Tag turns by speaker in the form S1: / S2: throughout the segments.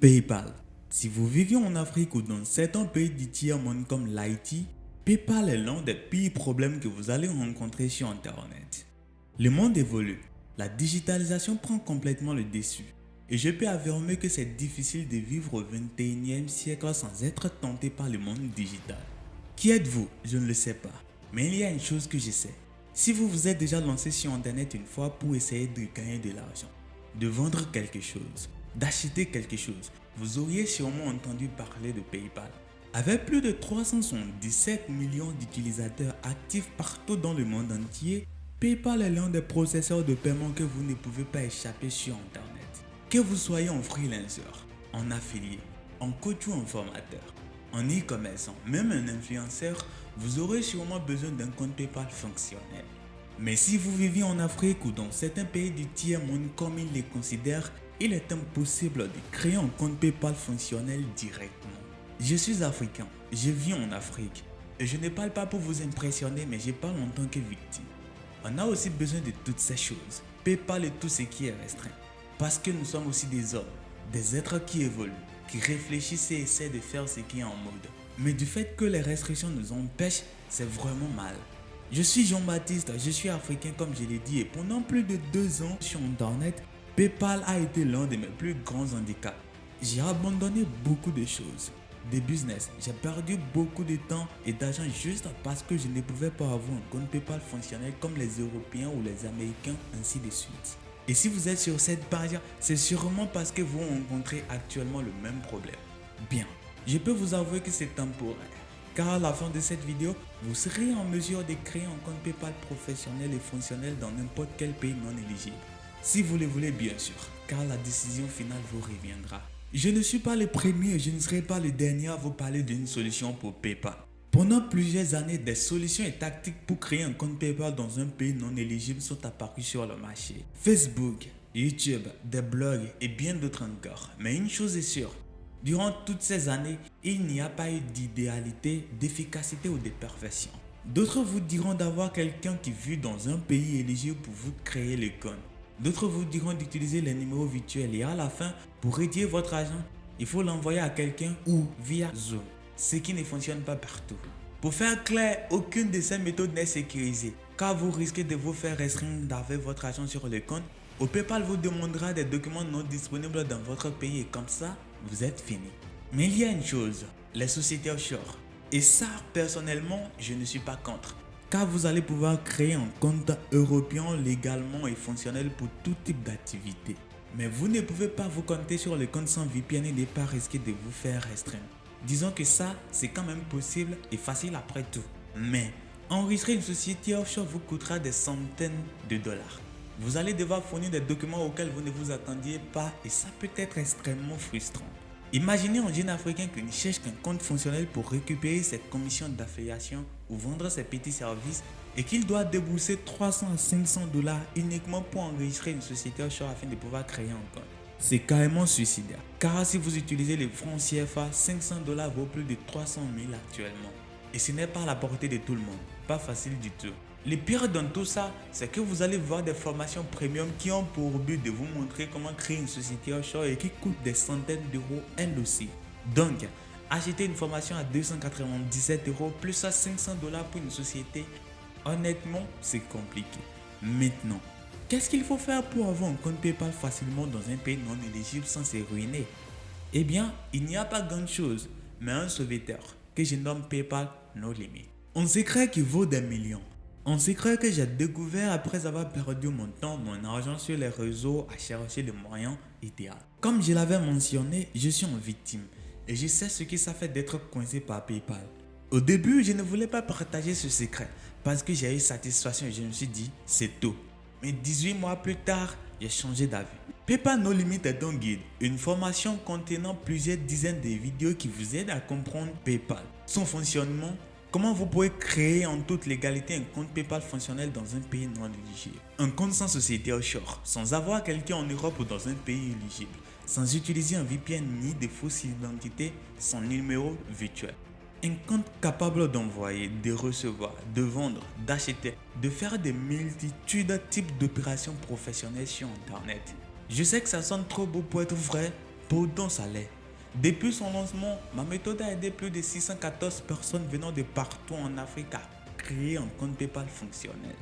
S1: PayPal. Si vous vivez en Afrique ou dans certains pays du tiers-monde comme l'Haïti, PayPal est l'un des pires problèmes que vous allez rencontrer sur Internet. Le monde évolue, la digitalisation prend complètement le dessus. Et je peux affirmer que c'est difficile de vivre au 21e siècle sans être tenté par le monde digital. Qui êtes-vous? Je ne le sais pas. Mais il y a une chose que je sais. Si vous vous êtes déjà lancé sur Internet une fois pour essayer de gagner de l'argent, de vendre quelque chose, d'acheter quelque chose, vous auriez sûrement entendu parler de PayPal. Avec plus de 377 millions d'utilisateurs actifs partout dans le monde entier, PayPal est l'un des processeurs de paiement que vous ne pouvez pas échapper sur Internet. Que vous soyez en freelancer, en affilié, en coach ou en formateur, en e-commerçant, même un influenceur, vous aurez sûrement besoin d'un compte PayPal fonctionnel. Mais si vous vivez en Afrique ou dans certains pays du tiers-monde comme ils les considèrent, il est impossible de créer un compte PayPal fonctionnel directement. Je suis africain, je vis en Afrique et je ne parle pas pour vous impressionner, mais je parle en tant que victime. On a aussi besoin de toutes ces choses. PayPal est tout ce qui est restreint. Parce que nous sommes aussi des hommes, des êtres qui évoluent, qui réfléchissent et essaient de faire ce qui est en mode. Mais du fait que les restrictions nous empêchent, c'est vraiment mal. Je suis Jean-Baptiste, je suis africain comme je l'ai dit et pendant plus de 2 ans sur Internet, PayPal a été l'un de mes plus grands handicaps. J'ai abandonné beaucoup de choses. Des business, j'ai perdu beaucoup de temps et d'argent juste parce que je ne pouvais pas avoir un compte PayPal fonctionnel comme les Européens ou les Américains, ainsi de suite. Et si vous êtes sur cette page, c'est sûrement parce que vous rencontrez actuellement le même problème. Bien, je peux vous avouer que c'est temporaire, car à la fin de cette vidéo, vous serez en mesure de créer un compte PayPal professionnel et fonctionnel dans n'importe quel pays non éligible. Si vous le voulez bien sûr, car la décision finale vous reviendra. Je ne suis pas le premier et je ne serai pas le dernier à vous parler d'une solution pour PayPal. Pendant plusieurs années, des solutions et tactiques pour créer un compte PayPal dans un pays non éligible sont apparues sur le marché. Facebook, YouTube, des blogs et bien d'autres encore. Mais une chose est sûre, durant toutes ces années, il n'y a pas eu d'idéalité, d'efficacité ou de perfection. D'autres vous diront d'avoir quelqu'un qui vit dans un pays éligible pour vous créer le compte. D'autres vous diront d'utiliser les numéros virtuels et à la fin, pour retirer votre argent, il faut l'envoyer à quelqu'un ou via Zoom. Ce qui ne fonctionne pas partout. Pour faire clair, aucune de ces méthodes n'est sécurisée, car vous risquez de vous faire restreindre avec votre argent sur le compte, ou PayPal vous demandera des documents non disponibles dans votre pays et comme ça, vous êtes fini. Mais il y a une chose, les sociétés offshore. Et ça, personnellement, je ne suis pas contre, car vous allez pouvoir créer un compte européen légalement et fonctionnel pour tout type d'activité. Mais vous ne pouvez pas vous connecter sur le compte sans VPN et ne pas risquer de vous faire restreindre. Disons que ça, c'est quand même possible et facile après tout. Mais enregistrer une société offshore vous coûtera des centaines de dollars. Vous allez devoir fournir des documents auxquels vous ne vous attendiez pas et ça peut être extrêmement frustrant. Imaginez un jeune africain qui ne cherche qu'un compte fonctionnel pour récupérer ses commissions d'affiliation ou vendre ses petits services et qu'il doit débourser 300 à 500 dollars uniquement pour enregistrer une société offshore afin de pouvoir créer un compte. C'est carrément suicidaire. Car si vous utilisez les francs CFA, 500 dollars vaut plus de 300 000 actuellement. Et ce n'est pas à la portée de tout le monde. Pas facile du tout. Le pire dans tout ça, c'est que vous allez voir des formations premium qui ont pour but de vous montrer comment créer une société offshore et qui coûtent des centaines d'euros elles aussi. Donc, acheter une formation à 297 € plus à 500 dollars pour une société, honnêtement, c'est compliqué. Maintenant, qu'est-ce qu'il faut faire pour avoir un compte PayPal facilement dans un pays non éligible sans se ruiner? Eh bien, il n'y a pas grand chose, mais un sauveteur que je nomme PayPal No Limit. Un secret qui vaut des millions. Un secret que j'ai découvert après avoir perdu mon temps, mon argent sur les réseaux à chercher le moyen idéal. Comme je l'avais mentionné, je suis une victime et je sais ce que ça fait d'être coincé par PayPal. Au début, je ne voulais pas partager ce secret parce que j'ai eu satisfaction et je me suis dit, c'est tout. Mais 18 mois plus tard, j'ai changé d'avis. PayPal No Limit est un guide, une formation contenant plusieurs dizaines de vidéos qui vous aident à comprendre PayPal, son fonctionnement, comment vous pouvez créer en toute légalité un compte PayPal fonctionnel dans un pays non éligible. Un compte sans société offshore, sans avoir quelqu'un en Europe ou dans un pays éligible, sans utiliser un VPN ni de fausses identités, sans numéro virtuel. Un compte capable d'envoyer, de recevoir, de vendre, d'acheter, de faire des multitudes de types d'opérations professionnelles sur Internet. Je sais que ça sonne trop beau pour être vrai, pourtant ça l'est. Depuis son lancement, ma méthode a aidé plus de 614 personnes venant de partout en Afrique à créer un compte PayPal fonctionnel.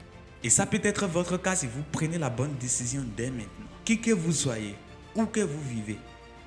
S1: Et ça peut être votre cas si vous prenez la bonne décision dès maintenant. Qui que vous soyez, où que vous vivez,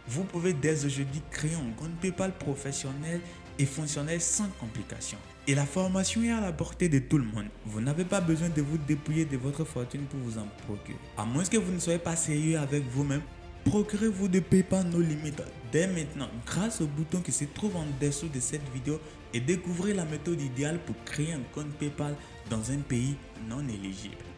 S1: vous pouvez dès aujourd'hui créer un compte PayPal professionnel et fonctionnel sans complications. Et la formation est à la portée de tout le monde. Vous n'avez pas besoin de vous dépouiller de votre fortune pour vous en procurer. À moins que vous ne soyez pas sérieux avec vous-même, procurez-vous de PayPal No Limit dès maintenant grâce au bouton qui se trouve en dessous de cette vidéo et découvrez la méthode idéale pour créer un compte PayPal dans un pays non éligible.